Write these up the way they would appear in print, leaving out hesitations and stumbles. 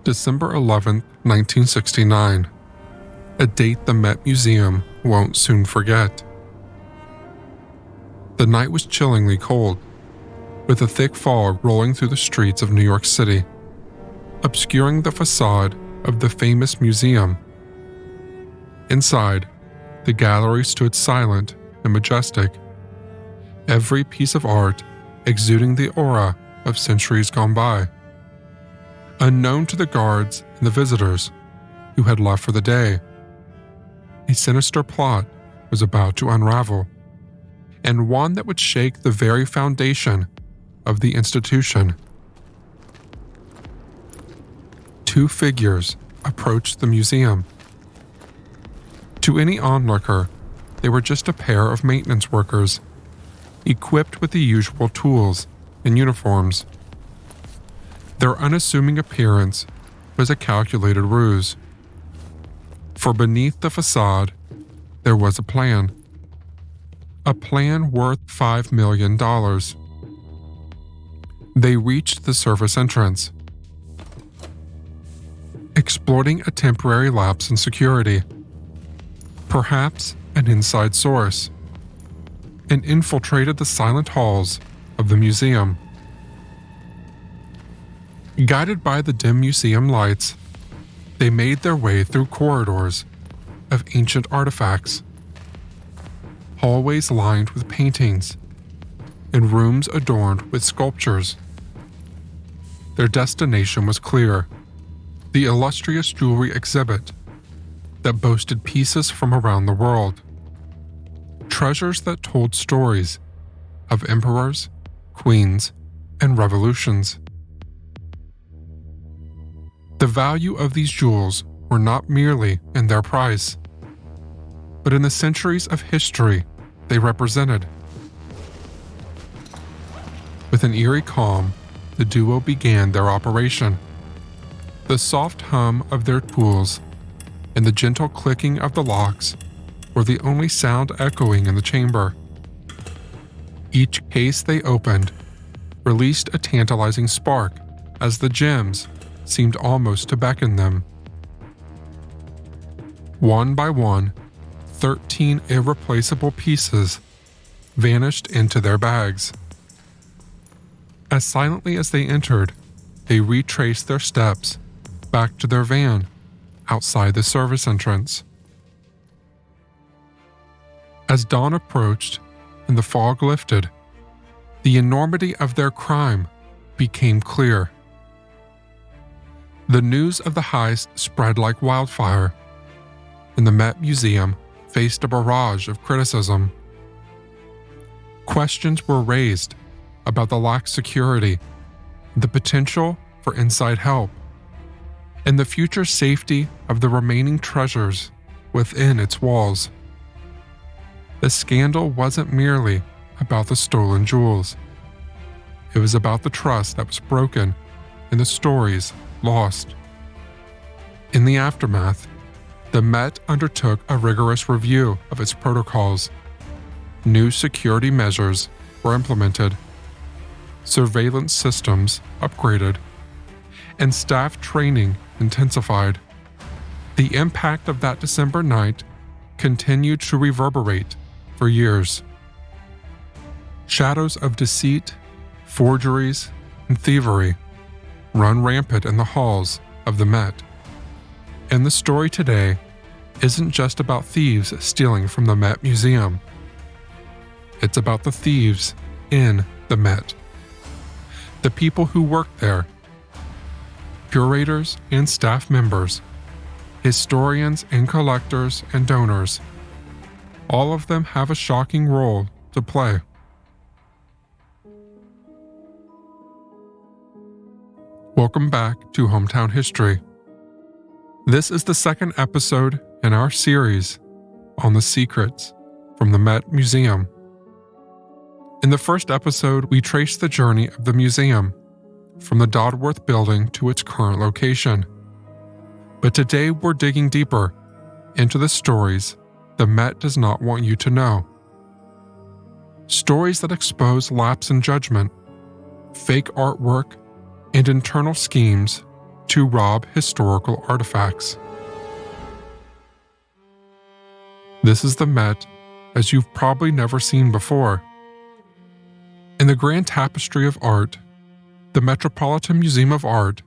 December 11, 1969, a date the Met Museum won't soon forget. The night was chillingly cold, with a thick fog rolling through the streets of New York City, obscuring the facade of the famous museum. Inside, the gallery stood silent and majestic, every piece of art exuding the aura of centuries gone by. Unknown to the guards and the visitors who had left for the day, a sinister plot was about to unravel, and one that would shake the very foundation of the institution. Two figures approached the museum. To any onlooker, they were just a pair of maintenance workers, equipped with the usual tools and uniforms. Their unassuming appearance was a calculated ruse. For beneath the facade, there was a plan. A plan worth $5 million. They reached the service entrance, exploiting a temporary lapse in security, perhaps an inside source, and infiltrated the silent halls of the museum. Guided by the dim museum lights, they made their way through corridors of ancient artifacts, hallways lined with paintings, and rooms adorned with sculptures. Their destination was clear: the illustrious jewelry exhibit that boasted pieces from around the world, treasures that told stories of emperors, queens, and revolutions. The value of these jewels were not merely in their price, but in the centuries of history they represented. With an eerie calm, the duo began their operation. The soft hum of their tools and the gentle clicking of the locks were the only sound echoing in the chamber. Each case they opened released a tantalizing spark as the gems seemed almost to beckon them. One by one, 13 irreplaceable pieces vanished into their bags. As silently as they entered, they retraced their steps back to their van outside the service entrance. As dawn approached and the fog lifted, the enormity of their crime became clear. The news of the heist spread like wildfire, and the Met Museum faced a barrage of criticism. Questions were raised about the lax security, the potential for inside help, and the future safety of the remaining treasures within its walls. The scandal wasn't merely about the stolen jewels. It was about the trust that was broken and the stories lost. In the aftermath, the Met undertook a rigorous review of its protocols. New security measures were implemented, surveillance systems upgraded, and staff training intensified. The impact of that December night continued to reverberate for years. Shadows of deceit, forgeries, and thievery run rampant in the halls of the Met. And the story today isn't just about thieves stealing from the Met Museum. It's about the thieves in the Met. The people who work there, curators and staff members, historians and collectors and donors. All of them have a shocking role to play. Welcome back to Hometown History. This is the second episode in our series on the secrets from the Met Museum. In the first episode, we traced the journey of the museum from the Dodworth building to its current location. But today we're digging deeper into the stories the Met does not want you to know. Stories that expose lapse in judgment, fake artwork, and internal schemes to rob historical artifacts. This is the Met as you've probably never seen before. In the grand tapestry of art, the Metropolitan Museum of Art,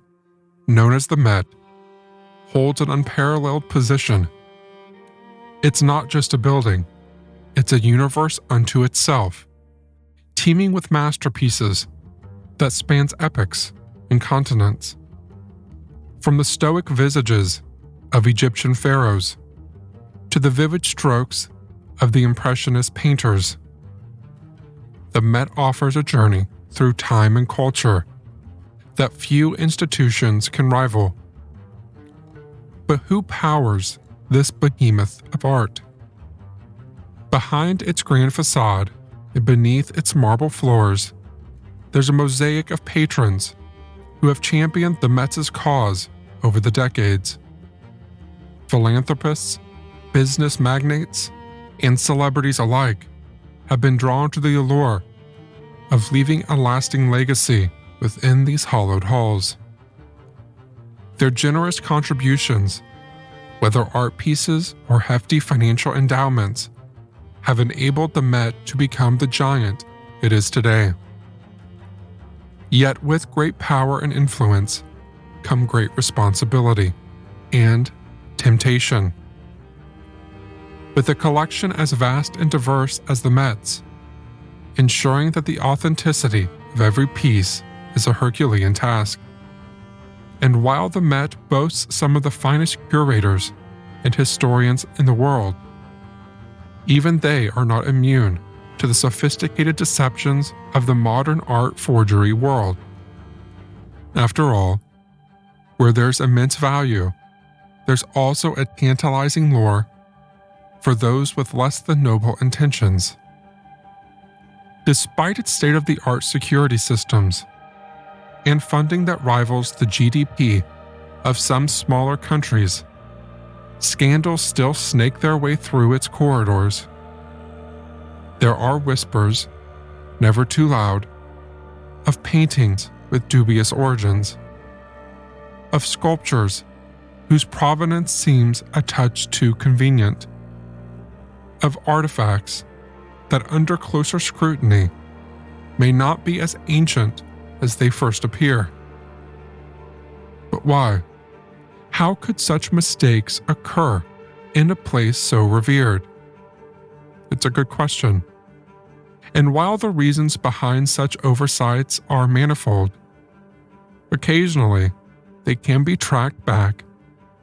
known as the Met, holds an unparalleled position. It's not just a building, it's a universe unto itself, teeming with masterpieces that spans epochs and continents. From the stoic visages of Egyptian pharaohs to the vivid strokes of the Impressionist painters, the Met offers a journey through time and culture that few institutions can rival. But who powers this behemoth of art? Behind its grand facade and beneath its marble floors, there's a mosaic of patrons who have championed the Met's cause over the decades. Philanthropists, business magnates, and celebrities alike have been drawn to the allure of leaving a lasting legacy within these hallowed halls. Their generous contributions, whether art pieces or hefty financial endowments, have enabled the Met to become the giant it is today. Yet with great power and influence come great responsibility and temptation. With a collection as vast and diverse as the Met's, ensuring that the authenticity of every piece is a Herculean task. And while the Met boasts some of the finest curators and historians in the world, even they are not immune to the sophisticated deceptions of the modern art forgery world. After all, where there's immense value, there's also a tantalizing lure for those with less than noble intentions. Despite its state-of-the-art security systems and funding that rivals the GDP of some smaller countries, scandals still snake their way through its corridors. There are whispers, never too loud, of paintings with dubious origins, of sculptures whose provenance seems a touch too convenient, of artifacts that under closer scrutiny may not be as ancient as they first appear. But why? How could such mistakes occur in a place so revered? It's a good question. And while the reasons behind such oversights are manifold, occasionally they can be tracked back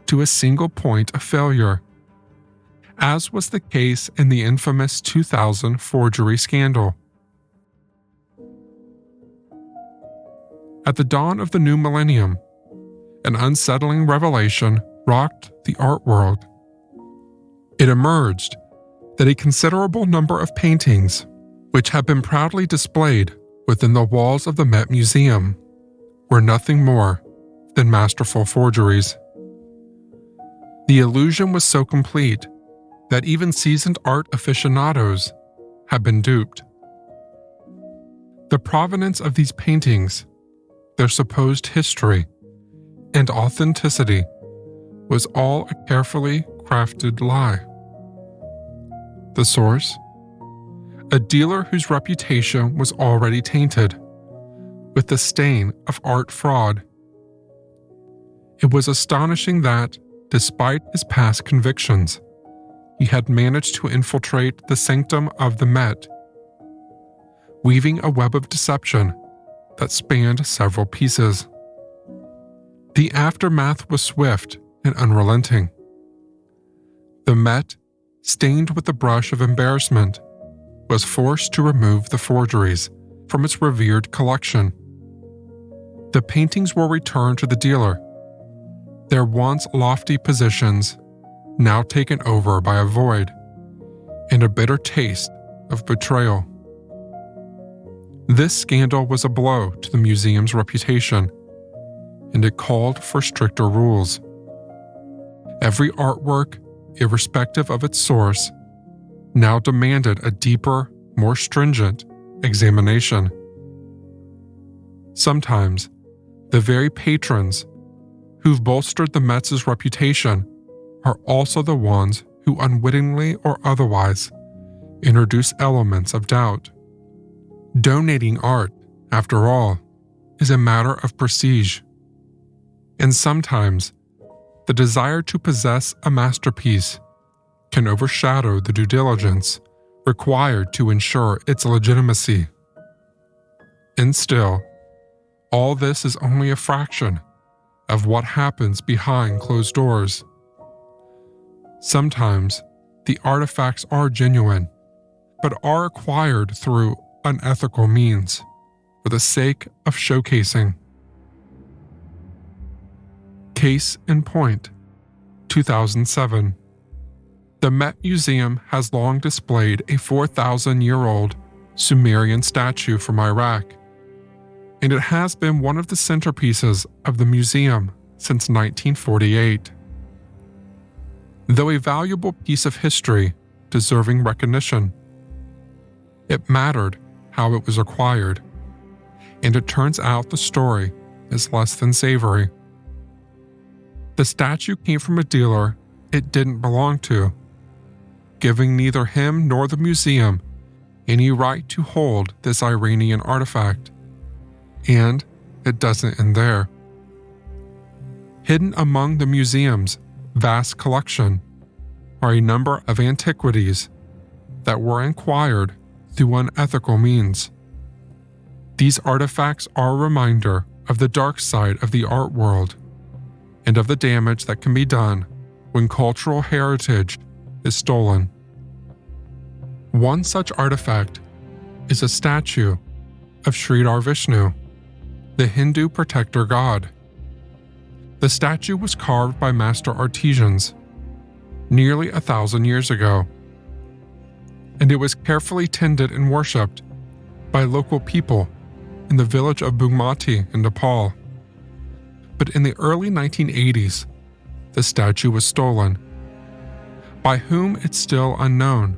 to a single point of failure, as was the case in the infamous 2000 forgery scandal. At the dawn of the new millennium, an unsettling revelation rocked the art world. It emerged that a considerable number of paintings, which had been proudly displayed within the walls of the Met Museum, were nothing more than masterful forgeries. The illusion was so complete that even seasoned art aficionados had been duped. The provenance of these paintings, their supposed history, and authenticity was all a carefully crafted lie. The source? A dealer whose reputation was already tainted with the stain of art fraud. It was astonishing that, despite his past convictions, he had managed to infiltrate the sanctum of the Met, weaving a web of deception that spanned several pieces. The aftermath was swift and unrelenting. The Met, stained with the brush of embarrassment, was forced to remove the forgeries from its revered collection. The paintings were returned to the dealer, their once lofty positions now taken over by a void and a bitter taste of betrayal. This scandal was a blow to the museum's reputation, and it called for stricter rules. Every artwork, irrespective of its source, now demanded a deeper, more stringent examination. Sometimes, the very patrons who've bolstered the Mets' reputation are also the ones who unwittingly or otherwise introduce elements of doubt. Donating art, after all, is a matter of prestige. And sometimes, the desire to possess a masterpiece can overshadow the due diligence required to ensure its legitimacy. And still, all this is only a fraction of what happens behind closed doors. Sometimes, the artifacts are genuine, but are acquired through unethical means for the sake of showcasing. Case in point, 2007. The Met Museum has long displayed a 4,000-year-old Sumerian statue from Iraq, and it has been one of the centerpieces of the museum since 1948. Though a valuable piece of history deserving recognition, it mattered how it was acquired, and it turns out the story is less than savory. The statue came from a dealer it didn't belong to, giving neither him nor the museum any right to hold this Iranian artifact. And it doesn't end there. Hidden among the museum's vast collection are a number of antiquities that were acquired through unethical means. These artifacts are a reminder of the dark side of the art world and of the damage that can be done when cultural heritage is stolen. One such artifact is a statue of Sridhar Vishnu, the Hindu protector god. The statue was carved by master artisans nearly 1,000 years ago, and it was carefully tended and worshipped by local people in the village of Bhumati in Nepal. But in the early 1980s, the statue was stolen. By whom it's still unknown,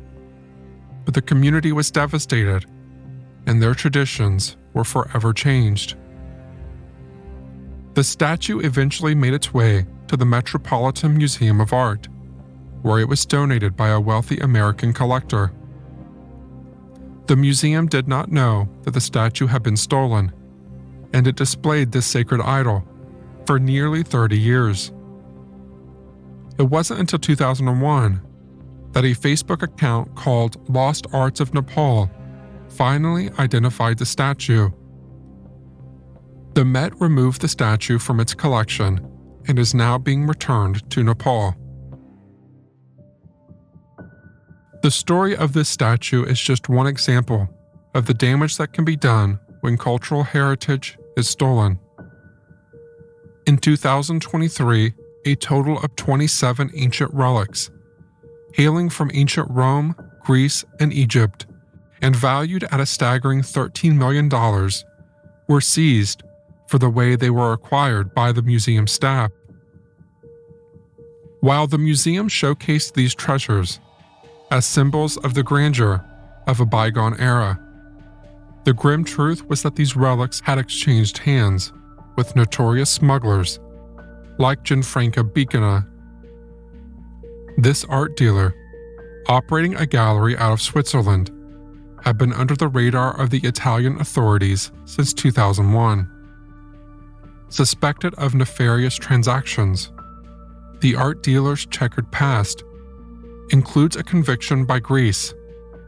but the community was devastated, and their traditions were forever changed. The statue eventually made its way to the Metropolitan Museum of Art, where it was donated by a wealthy American collector. The museum did not know that the statue had been stolen, and it displayed this sacred idol for nearly 30 years. It wasn't until 2001 that a Facebook account called Lost Arts of Nepal finally identified the statue. The Met removed the statue from its collection and is now being returned to Nepal. The story of this statue is just one example of the damage that can be done when cultural heritage is stolen. In 2023, a total of 27 ancient relics, hailing from ancient Rome, Greece, and Egypt, and valued at a staggering $13 million, were seized for the way they were acquired by the museum staff. While the museum showcased these treasures as symbols of the grandeur of a bygone era, the grim truth was that these relics had exchanged hands with notorious smugglers like Gianfranco Becana. This art dealer, operating a gallery out of Switzerland, had been under the radar of the Italian authorities since 2001. Suspected of nefarious transactions, the art dealer's checkered past includes a conviction by Greece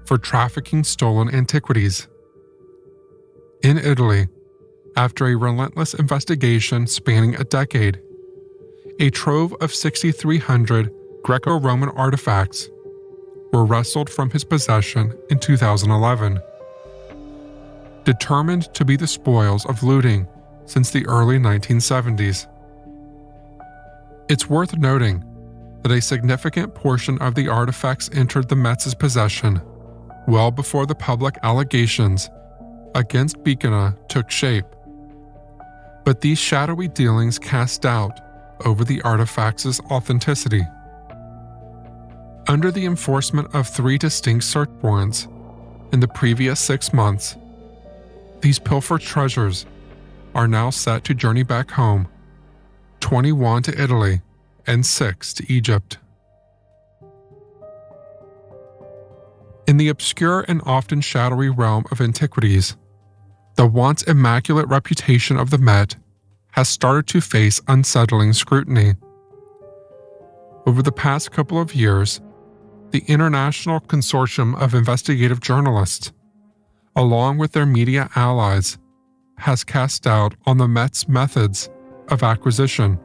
for trafficking stolen antiquities. In Italy, after a relentless investigation spanning a decade, a trove of 6,300 Greco-Roman artifacts were wrestled from his possession in 2011. Determined to be the spoils of looting since the early 1970s. It's worth noting that a significant portion of the artifacts entered the Mets' possession well before the public allegations against Becana took shape. But these shadowy dealings cast doubt over the artifacts' authenticity. Under the enforcement of 3 distinct search warrants in the previous 6 months, these pilfered treasures are now set to journey back home 21 to Italy, and 6 to Egypt. In the obscure and often shadowy realm of antiquities, the once immaculate reputation of the Met has started to face unsettling scrutiny. Over the past couple of years, the International Consortium of Investigative Journalists, along with their media allies, has cast doubt on the Met's methods of acquisition.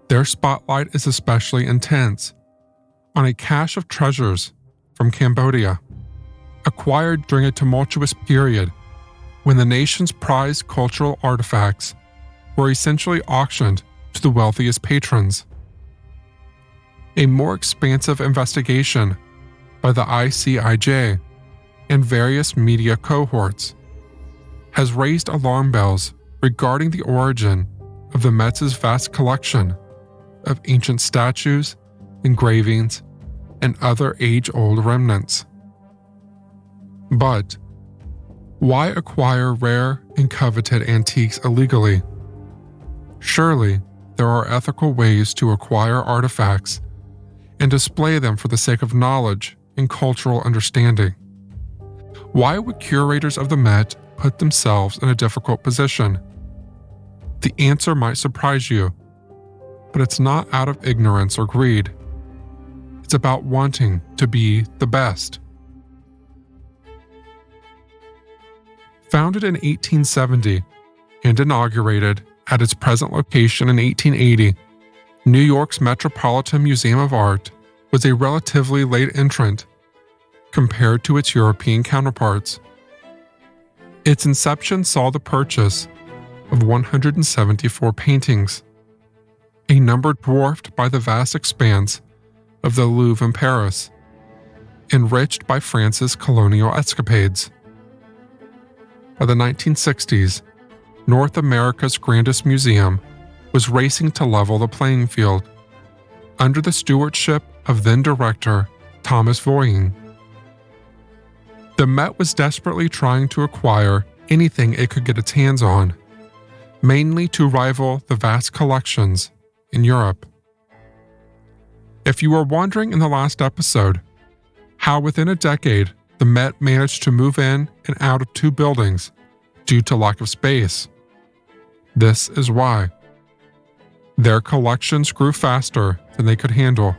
Their spotlight is especially intense on a cache of treasures from Cambodia, acquired during a tumultuous period when the nation's prized cultural artifacts were essentially auctioned to the wealthiest patrons. A more expansive investigation by the ICIJ and various media cohorts has raised alarm bells regarding the origin of the Met's vast collection of ancient statues, engravings, and other age-old remnants. But why acquire rare and coveted antiques illegally? Surely there are ethical ways to acquire artifacts and display them for the sake of knowledge and cultural understanding. Why would curators of the Met put themselves in a difficult position? The answer might surprise you, but it's not out of ignorance or greed. It's about wanting to be the best. Founded in 1870 and inaugurated at its present location in 1880, New York's Metropolitan Museum of Art was a relatively late entrant compared to its European counterparts. Its inception saw the purchase of 174 paintings, a number dwarfed by the vast expanse of the Louvre in Paris, enriched by France's colonial escapades. By the 1960s, North America's grandest museum was racing to level the playing field, under the stewardship of then-director Thomas Voying. The Met was desperately trying to acquire anything it could get its hands on, mainly to rival the vast collections in Europe. If you were wondering in the last episode how within a decade the Met managed to move in and out of 2 buildings due to lack of space, this is why. Their collections grew faster than they could handle,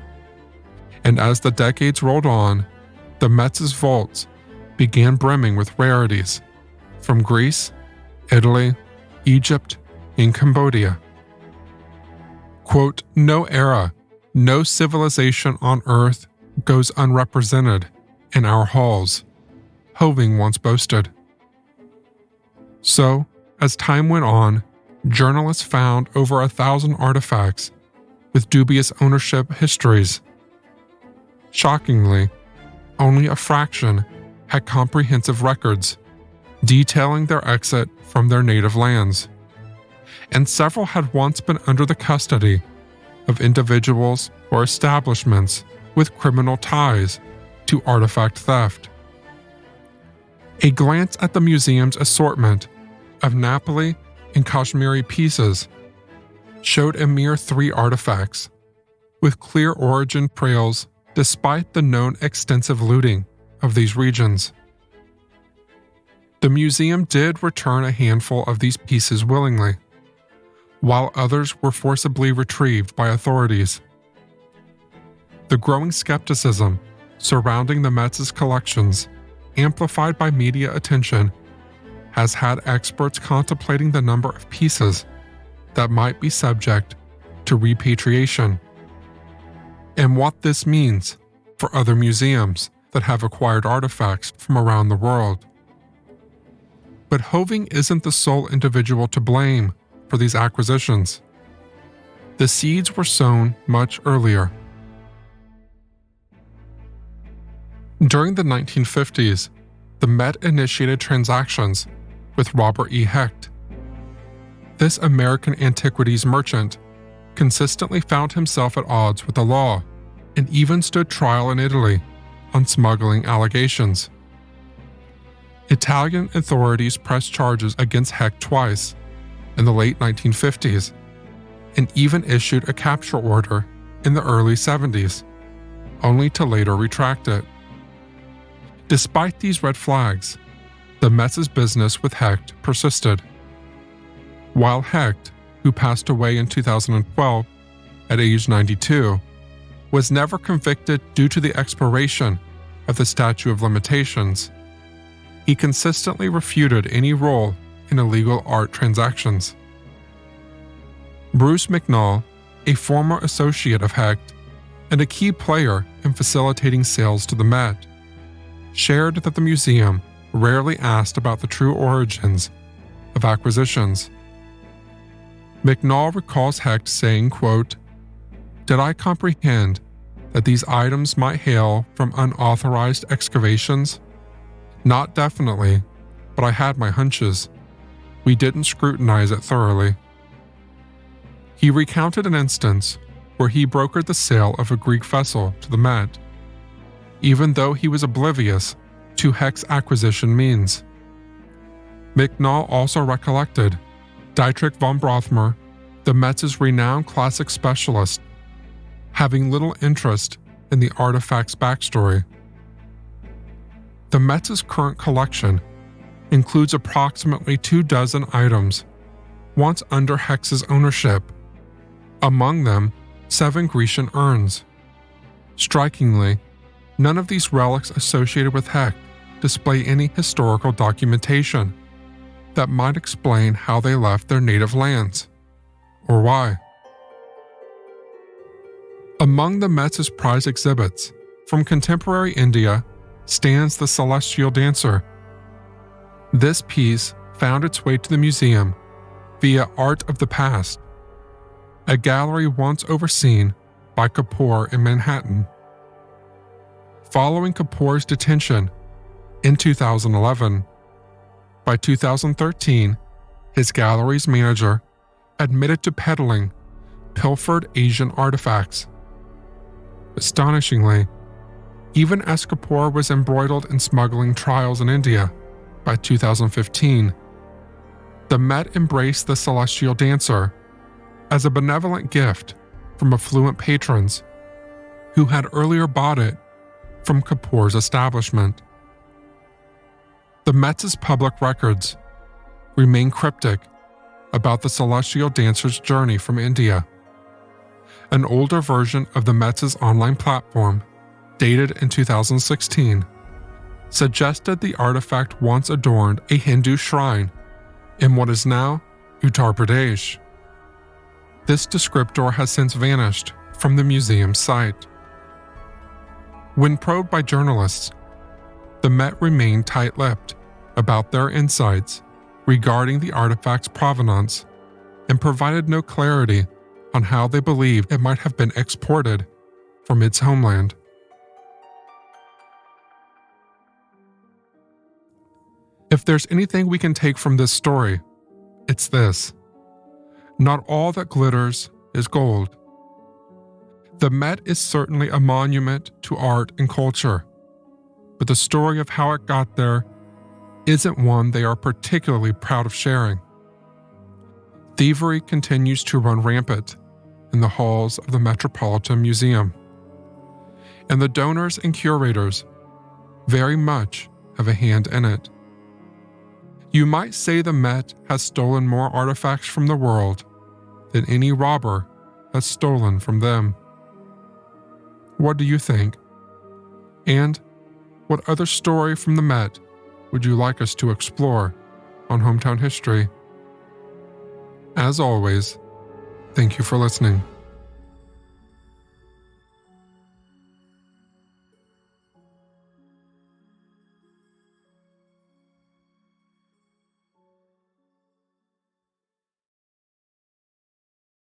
and as the decades rolled on, the Met's vaults began brimming with rarities from Greece, Italy, Egypt, and Cambodia. Quote, "No era, no civilization on Earth goes unrepresented in our halls," Hoving once boasted. So, as time went on, journalists found over 1,000 artifacts with dubious ownership histories. Shockingly, only a fraction had comprehensive records detailing their exit from their native lands, and several had once been under the custody of individuals or establishments with criminal ties to artifact theft. A glance at the museum's assortment of Napoli and Kashmiri pieces showed a mere 3 artifacts, with clear origin trails despite the known extensive looting of these regions. The museum did return a handful of these pieces willingly, while others were forcibly retrieved by authorities. The growing skepticism surrounding the Met's collections, amplified by media attention, has had experts contemplating the number of pieces that might be subject to repatriation, and what this means for other museums that have acquired artifacts from around the world. But Hoving isn't the sole individual to blame for these acquisitions. The seeds were sown much earlier. During the 1950s, the Met initiated transactions with Robert E. Hecht. This American antiquities merchant consistently found himself at odds with the law and even stood trial in Italy on smuggling allegations. Italian authorities pressed charges against Hecht twice in the late 1950s, and even issued a capture order in the early 70s, only to later retract it. Despite these red flags, the Mets' business with Hecht persisted. While Hecht, who passed away in 2012 at age 92, was never convicted due to the expiration of the statute of limitations, he consistently refuted any role in illegal art transactions. Bruce McNall, a former associate of Hecht and a key player in facilitating sales to the Met, shared that the museum rarely asked about the true origins of acquisitions. McNall recalls Hecht saying, quote, "Did I comprehend that these items might hail from unauthorized excavations? Not definitely, but I had my hunches. We didn't scrutinize it thoroughly." He recounted an instance where he brokered the sale of a Greek vessel to the Met, even though he was oblivious to Hecht's acquisition means. McNall also recollected Dietrich von Brothmer, the Mets' renowned classic specialist, having little interest in the artifact's backstory. The Mets' current collection includes approximately 24 items once under Hecht's ownership, among them 7 Grecian urns. Strikingly, none of these relics associated with Hecht display any historical documentation that might explain how they left their native lands, or why. Among the Mets' prize exhibits from contemporary India stands the Celestial Dancer. This piece found its way to the museum via Art of the Past, a gallery once overseen by Kapoor in Manhattan. Following Kapoor's detention in 2011, by 2013, his gallery's manager admitted to peddling pilfered Asian artifacts. Astonishingly, even as Kapoor was embroiled in smuggling trials in India by 2015, the Met embraced the Celestial Dancer as a benevolent gift from affluent patrons who had earlier bought it from Kapoor's establishment. The Mets' public records remain cryptic about the Celestial Dancer's journey from India. An older version of the Mets' online platform, dated in 2016, suggested the artifact once adorned a Hindu shrine in what is now Uttar Pradesh. This descriptor has since vanished from the museum's site. When probed by journalists, the Met remained tight-lipped about their insights regarding the artifact's provenance and provided no clarity on how they believed it might have been exported from its homeland. If there's anything we can take from this story, it's this: not all that glitters is gold. The Met is certainly a monument to art and culture, but the story of how it got there isn't one they are particularly proud of sharing. Thievery continues to run rampant in the halls of the Metropolitan Museum, and the donors and curators very much have a hand in it. You might say the Met has stolen more artifacts from the world than any robber has stolen from them. What do you think? And what other story from the Met would you like us to explore on Hometown History? As always, thank you for listening.